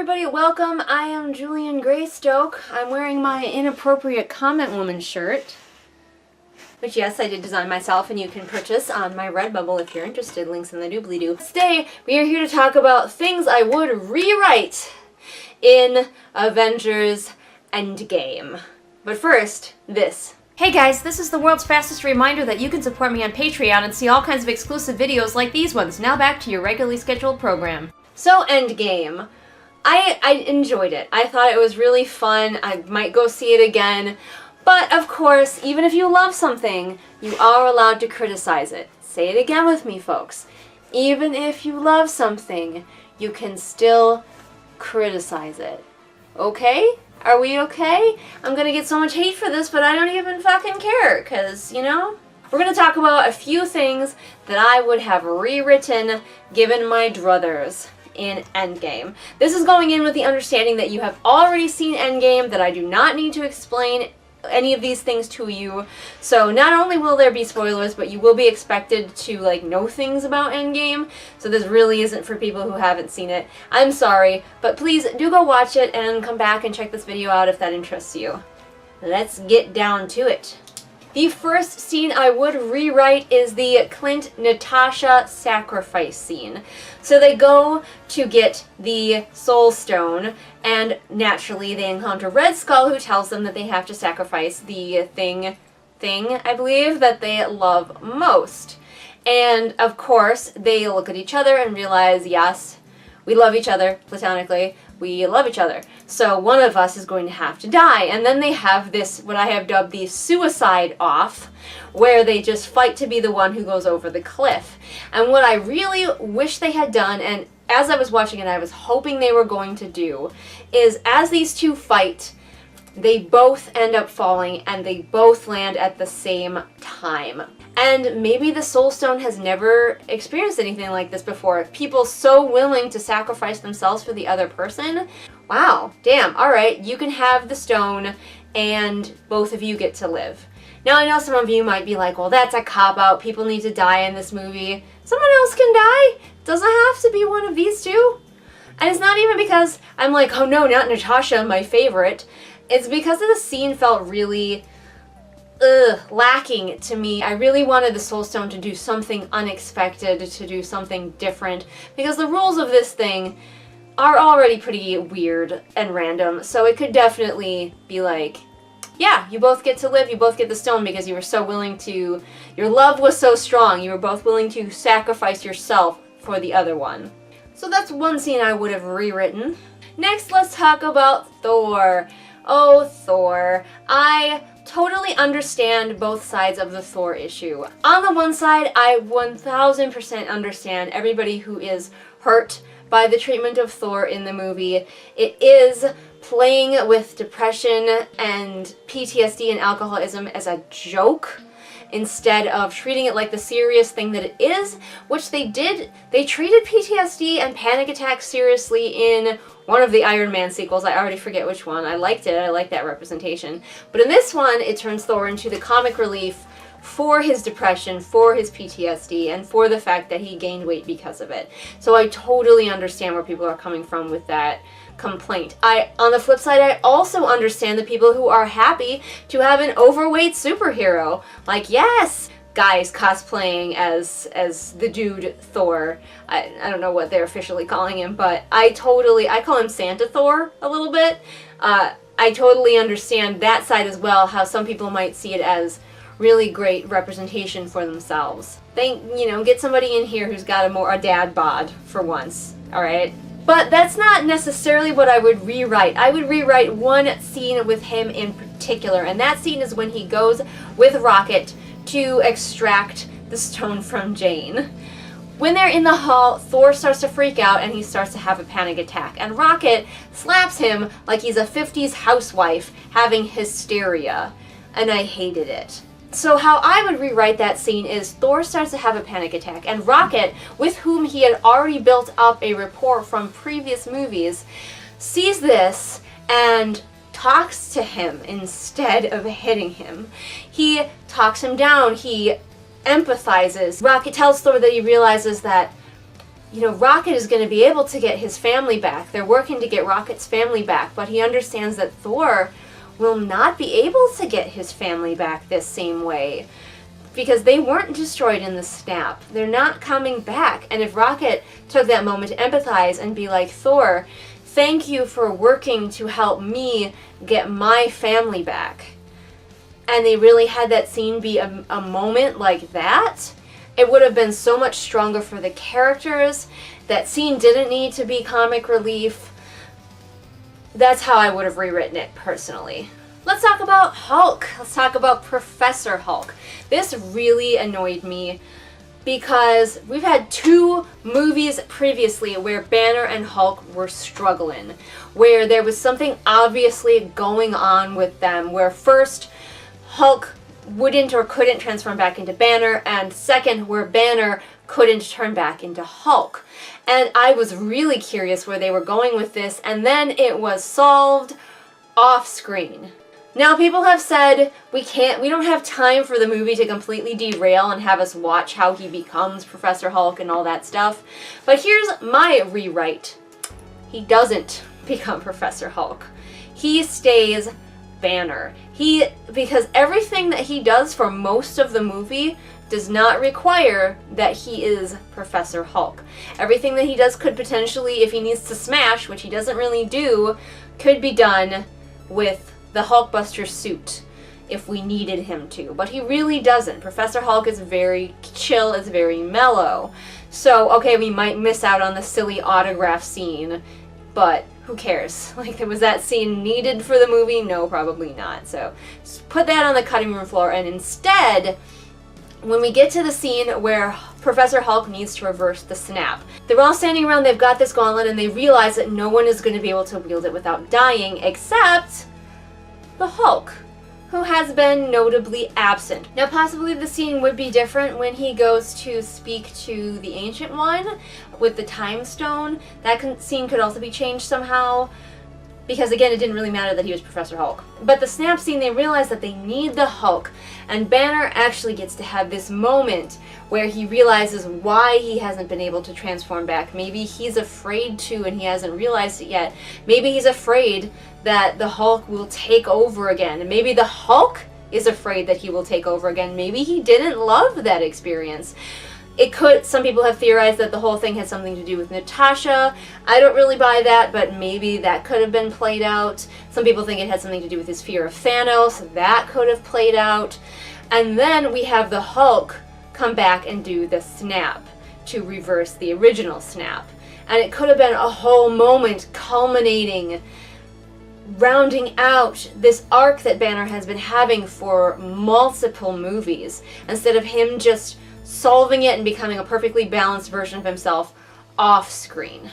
everybody, welcome. I am Julian Greystoke. I'm wearing my inappropriate comment woman shirt, which yes, I did design myself and you can purchase on my Redbubble if you're interested. Links in the doobly-doo. Today, we are here to talk about things I would rewrite in Avengers Endgame. But first, this. Hey guys, this is the world's fastest reminder that you can support me on Patreon and see all kinds of exclusive videos like these ones. Now back to your regularly scheduled program. So, Endgame. I enjoyed it. I thought it was really fun. I might go see it again. But, of course, even if you love something, you are allowed to criticize it. Say it again with me, folks. Even if you love something, you can still criticize it. Okay? Are we okay? I'm gonna get so much hate for this, but I don't even fucking care, because, you know? We're gonna talk about a few things that I would have rewritten given my druthers in Endgame. This is going in with the understanding that you have already seen Endgame, that I do not need to explain any of these things to you. So not only will there be spoilers, but you will be expected to know things about Endgame. So this really isn't for people who haven't seen it. I'm sorry, but please do go watch it and come back and check this video out if that interests you. Let's get down to it. The first scene I would rewrite is the Clint-Natasha sacrifice scene. So they go to get the Soul Stone, and naturally they encounter Red Skull, who tells them that they have to sacrifice the thing, I believe, that they love most. And, of course, they look at each other and realize, yes, we love each other, platonically. We love each other. So one of us is going to have to die. And then they have this, what I have dubbed the suicide off, where they just fight to be the one who goes over the cliff. And what I really wish they had done, and as I was watching it, I was hoping they were going to do, is as these two fight, they both end up falling and they both land at the same time. And maybe the Soul Stone has never experienced anything like this before. People so willing to sacrifice themselves for the other person. Wow, damn, alright, you can have the stone and both of you get to live. Now I know some of you might be like, well, that's a cop-out, people need to die in this movie. Someone else can die. Doesn't have to be one of these two. And it's not even because I'm like, oh no, not Natasha, my favorite. It's because the scene felt really lacking to me. I really wanted the Soul Stone to do something unexpected, to do something different, because the rules of this thing are already pretty weird and random, so it could definitely be like, yeah, you both get to live, you both get the stone because you were so willing to, your love was so strong, you were both willing to sacrifice yourself for the other one. So that's one scene I would have rewritten. Next, let's talk about Thor. Oh, Thor. I totally understand both sides of the Thor issue. On the one side, I 1000% understand everybody who is hurt by the treatment of Thor in the movie. It is playing with depression and PTSD and alcoholism as a joke instead of treating it like the serious thing that it is, which they did. They treated PTSD and panic attacks seriously in one of the Iron Man sequels. I already forget which one. I liked it. I liked that representation. But in this one, it turns Thor into the comic relief for his depression, for his PTSD, and for the fact that he gained weight because of it. So I totally understand where people are coming from with that complaint. On the flip side, I also understand the people who are happy to have an overweight superhero. Like, yes, guys cosplaying as the dude Thor. I don't know what they're officially calling him, but I call him Santa Thor a little bit. I totally understand that side as well, how some people might see it as really great representation for themselves. Get somebody in here who's got a dad bod for once, alright? But that's not necessarily what I would rewrite. I would rewrite one scene with him in particular, and that scene is when he goes with Rocket to extract the stone from Jane. When they're in the hall, Thor starts to freak out and he starts to have a panic attack, and Rocket slaps him like he's a 50s housewife having hysteria, and I hated it. So how I would rewrite that scene is Thor starts to have a panic attack, and Rocket, with whom he had already built up a rapport from previous movies, sees this and talks to him instead of hitting him. He talks him down, he empathizes. Rocket tells Thor that he realizes that you know, Rocket is going to be able to get his family back. They're working to get Rocket's family back, but he understands that Thor will not be able to get his family back this same way because they weren't destroyed in the snap. They're not coming back. And if Rocket took that moment to empathize and be like, Thor, thank you for working to help me get my family back. And they really had that scene be a moment like that, it would have been so much stronger for the characters. That scene didn't need to be comic relief. That's how I would have rewritten it personally. Let's talk about Hulk. Let's talk about Professor Hulk. This really annoyed me because we've had 2 movies previously where Banner and Hulk were struggling, where there was something obviously going on with them, where first Hulk wouldn't or couldn't transform back into Banner, and second, where Banner couldn't turn back into Hulk. And I was really curious where they were going with this, and then it was solved off screen. Now, people have said we don't have time for the movie to completely derail and have us watch how he becomes Professor Hulk and all that stuff. But here's my rewrite. He doesn't become Professor Hulk. He stays Banner. Because everything that he does for most of the movie does not require that he is Professor Hulk. Everything that he does could potentially, if he needs to smash, which he doesn't really do, could be done with the Hulkbuster suit if we needed him to. But he really doesn't. Professor Hulk is very chill, is very mellow. So, okay, we might miss out on the silly autograph scene, but who cares? Like, was that scene needed for the movie? No, probably not. So, just put that on the cutting room floor, and instead, when we get to the scene where Professor Hulk needs to reverse the snap, they're all standing around, they've got this gauntlet, and they realize that no one is going to be able to wield it without dying, except the Hulk, who has been notably absent. Now, possibly the scene would be different when he goes to speak to the Ancient One with the Time Stone. That scene could also be changed somehow, because again, it didn't really matter that he was Professor Hulk. But the snap scene, they realize that they need the Hulk, and Banner actually gets to have this moment where he realizes why he hasn't been able to transform back. Maybe he's afraid to and he hasn't realized it yet. Maybe he's afraid that the Hulk will take over again. And maybe the Hulk is afraid that he will take over again. Maybe he didn't love that experience. Some people have theorized that the whole thing had something to do with Natasha. I don't really buy that, but maybe that could have been played out. Some people think it had something to do with his fear of Thanos. That could have played out. And then we have the Hulk come back and do the snap to reverse the original snap. And it could have been a whole moment culminating, rounding out this arc that Banner has been having for multiple movies, instead of him just solving it and becoming a perfectly balanced version of himself off screen.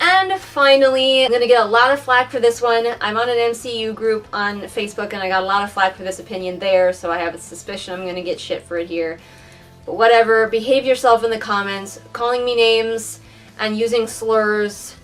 And finally, I'm going to get a lot of flack for this one. I'm on an MCU group on Facebook and I got a lot of flack for this opinion there, so I have a suspicion I'm going to get shit for it here. But whatever, behave yourself in the comments. Calling me names and using slurs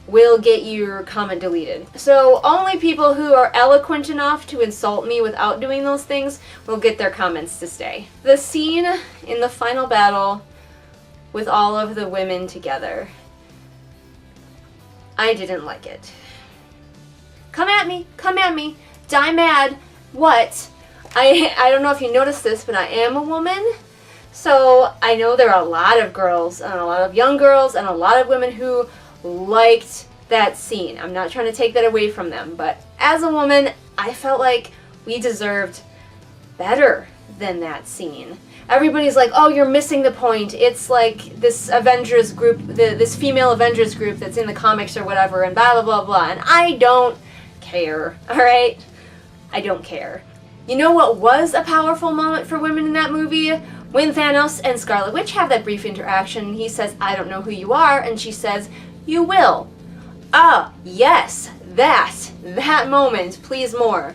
will get your comment deleted. So only people who are eloquent enough to insult me without doing those things will get their comments to stay. The scene in the final battle with all of the women together, I didn't like it. Come at me, die mad. What? I don't know if you noticed this, but I am a woman. So I know there are a lot of girls, and a lot of young girls, and a lot of women who liked that scene. I'm not trying to take that away from them, but as a woman, I felt like we deserved better than that scene. Everybody's like, oh, you're missing the point. It's like this Avengers group, this female Avengers group that's in the comics or whatever, and blah, blah, blah, blah. And I don't care, alright? I don't care. You know what was a powerful moment for women in that movie? When Thanos and Scarlet Witch have that brief interaction, he says, I don't know who you are, and she says, you will. Ah, yes, that moment, please more.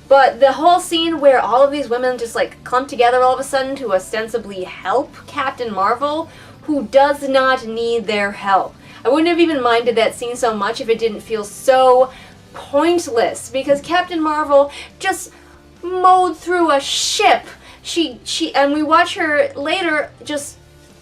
But the whole scene where all of these women just like clump together all of a sudden to ostensibly help Captain Marvel, who does not need their help. I wouldn't have even minded that scene so much if it didn't feel so pointless, because Captain Marvel just mowed through a ship. And we watch her later just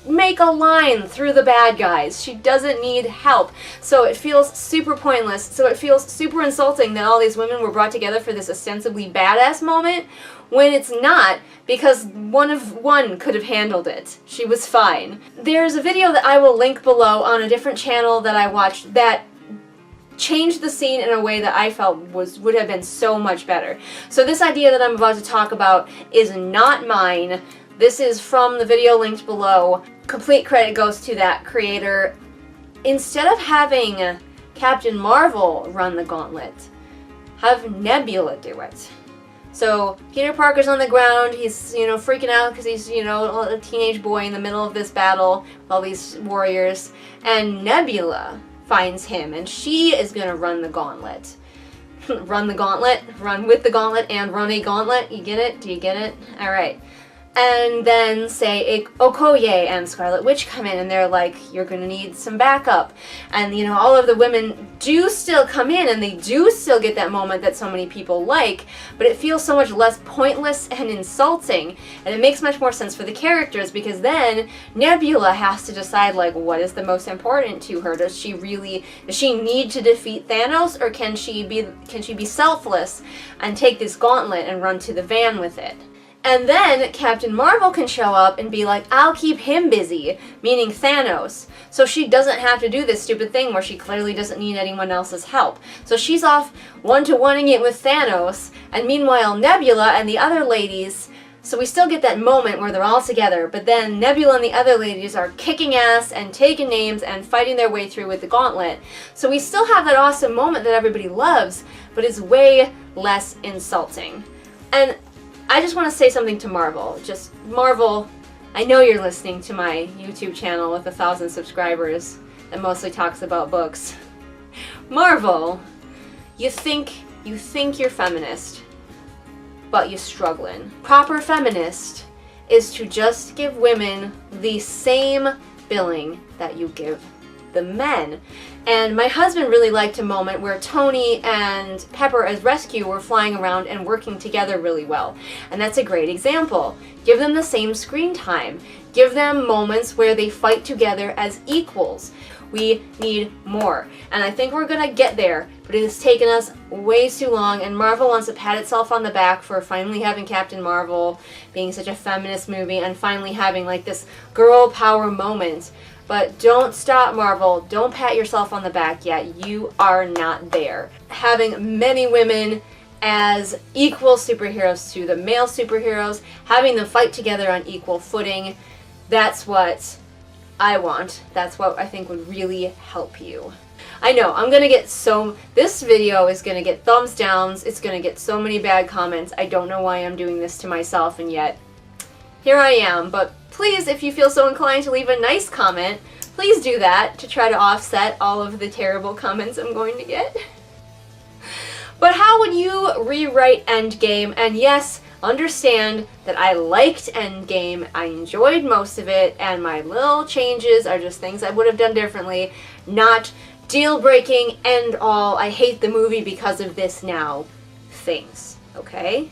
make a line through the bad guys. She doesn't need help. So it feels super pointless. So it feels super insulting that all these women were brought together for this ostensibly badass moment when it's not, because one could have handled it. She was fine. There's a video that I will link below on a different channel that I watched that changed the scene in a way that I felt would have been so much better. So this idea that I'm about to talk about is not mine. This is from the video linked below. Complete credit goes to that creator. Instead of having Captain Marvel run the gauntlet, have Nebula do it. So Peter Parker's on the ground, he's, freaking out because he's, a teenage boy in the middle of this battle with all these warriors, and Nebula finds him, and she is going to run the gauntlet. Run the gauntlet, run with the gauntlet, and run a gauntlet. You get it? Do you get it? Alright. And then, say, Okoye and Scarlet Witch come in, and they're like, you're going to need some backup. And, all of the women do still come in, and they do still get that moment that so many people like, but it feels so much less pointless and insulting, and it makes much more sense for the characters, because then Nebula has to decide, like, what is the most important to her? Does she need to defeat Thanos, or can she be selfless and take this gauntlet and run to the van with it? And then Captain Marvel can show up and be like, I'll keep him busy, meaning Thanos. So she doesn't have to do this stupid thing where she clearly doesn't need anyone else's help. So she's off one-to-oneing it with Thanos, and meanwhile Nebula and the other ladies, so we still get that moment where they're all together, but then Nebula and the other ladies are kicking ass and taking names and fighting their way through with the gauntlet. So we still have that awesome moment that everybody loves, but it's way less insulting. And I just want to say something to Marvel. Just, Marvel, I know you're listening to my YouTube channel with 1,000 subscribers that mostly talks about books. Marvel, you think you're feminist, but you're struggling. Proper feminist is to just give women the same billing that you give the men. And my husband really liked a moment where Tony and Pepper as Rescue were flying around and working together really well. And that's a great example. Give them the same screen time. Give them moments where they fight together as equals. We need more. And I think we're gonna get there, but it has taken us way too long, and Marvel wants to pat itself on the back for finally having Captain Marvel being such a feminist movie and finally having like this girl power moment. But don't stop, Marvel. Don't pat yourself on the back yet. You are not there. Having many women as equal superheroes to the male superheroes, having them fight together on equal footing, that's what I want. That's what I think would really help you. I know, this video is gonna get thumbs downs, it's gonna get so many bad comments. I don't know why I'm doing this to myself, and yet here I am. But please, if you feel so inclined to leave a nice comment, please do that to try to offset all of the terrible comments I'm going to get. But how would you rewrite Endgame? And yes, understand that I liked Endgame, I enjoyed most of it, and my little changes are just things I would have done differently, not deal-breaking end all, I hate the movie because of this now things, okay?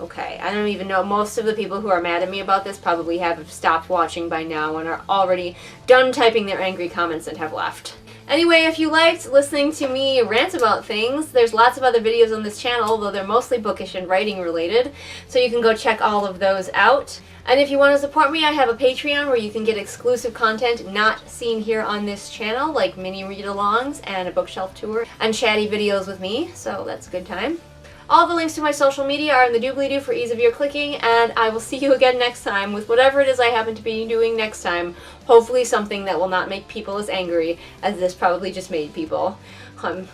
Okay, I don't even know, most of the people who are mad at me about this probably have stopped watching by now and are already done typing their angry comments and have left. Anyway, if you liked listening to me rant about things, there's lots of other videos on this channel, though they're mostly bookish and writing related, so you can go check all of those out. And if you want to support me, I have a Patreon where you can get exclusive content not seen here on this channel, like mini read-alongs and a bookshelf tour and chatty videos with me, so that's a good time. All the links to my social media are in the doobly-doo for ease of your clicking, and I will see you again next time with whatever it is I happen to be doing next time. Hopefully something that will not make people as angry as this probably just made people. I'm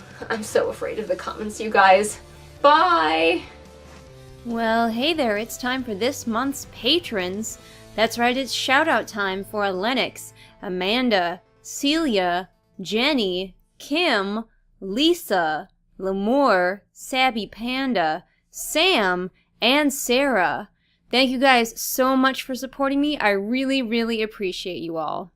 so afraid of the comments, you guys. Bye! Well, hey there, it's time for this month's patrons. That's right, it's shout-out time for Lennox, Amanda, Celia, Jenny, Kim, Lisa, Lemore, Sabby Panda, Sam, and Sarah. Thank you guys so much for supporting me. I really, really appreciate you all.